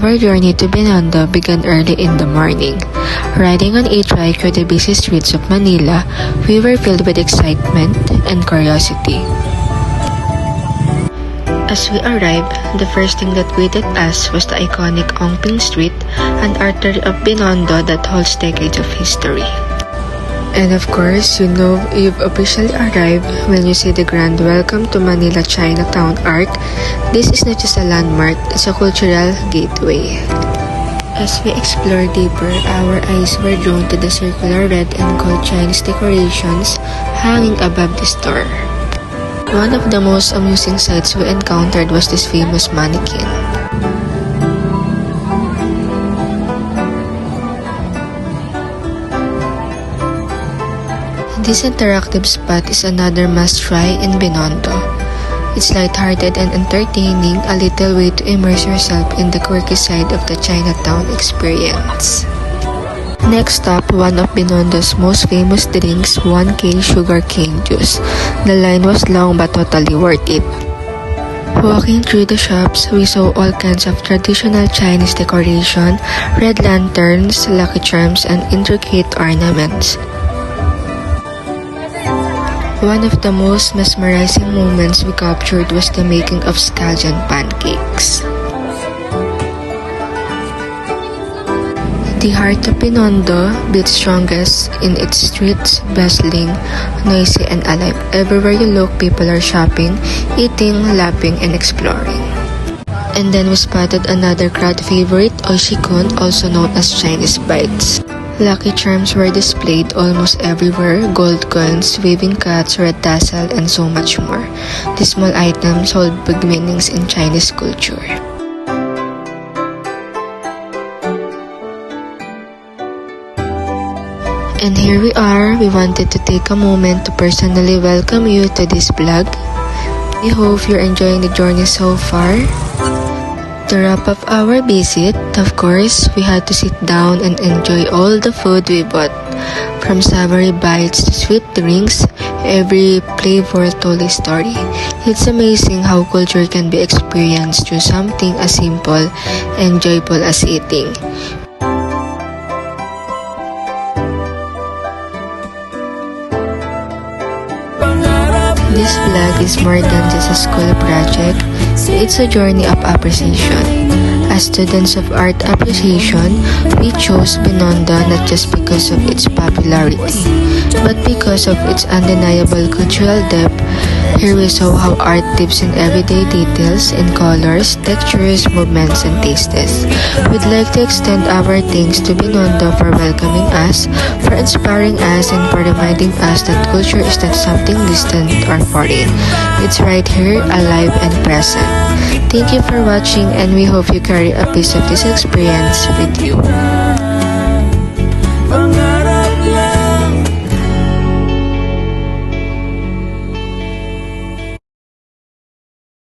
Our journey to Binondo began early in the morning. Riding on a trike through the busy streets of Manila, we were filled with excitement and curiosity. As we arrived, the first thing that greeted us was the iconic Ongping Street, an artery of Binondo that holds decades of history. And of course, you know you've officially arrived when you see the grand Welcome to Manila Chinatown Arc. This is not just a landmark, it's a cultural gateway. As we explored deeper, our eyes were drawn to the circular red and gold Chinese decorations hanging above the store. One of the most amusing sights we encountered was this famous mannequin. This interactive spot is another must-try in Binondo. It's lighthearted and entertaining, a little way to immerse yourself in the quirky side of the Chinatown experience. Next up, one of Binondo's most famous drinks, 1K sugarcane juice. The line was long but totally worth it. Walking through the shops, we saw all kinds of traditional Chinese decoration, red lanterns, lucky charms, and intricate ornaments. One of the most mesmerizing moments we captured was the making of scallion pancakes. The heart of Binondo beats strongest in its streets, bustling, noisy, and alive. Everywhere you look, people are shopping, eating, laughing, and exploring. And then we spotted another crowd favorite, Oshikun, also known as Chinese bites. Lucky charms were displayed almost everywhere, gold coins, waving cats, red tassel, and so much more. These small items hold big meanings in Chinese culture. And here we are, we wanted to take a moment to personally welcome you to this vlog. We hope you're enjoying the journey so far. To wrap up our visit, of course, we had to sit down and enjoy all the food we bought. From savory bites to sweet drinks, every flavor told a story. It's amazing how culture can be experienced through something as simple and joyful as eating. This vlog is more than just a school project, it's a journey of appreciation. As students of art appreciation, we chose Binondo not just because of its popularity, but because of its undeniable cultural depth. Here we saw how art lives in everyday details, in colors, textures, movements, and tastes. We'd like to extend our thanks to Binondo for welcoming us, for inspiring us, and for reminding us that culture is not something distant or foreign. It's right here, alive and present. Thank you for watching, and we hope you carry a piece of this experience with you.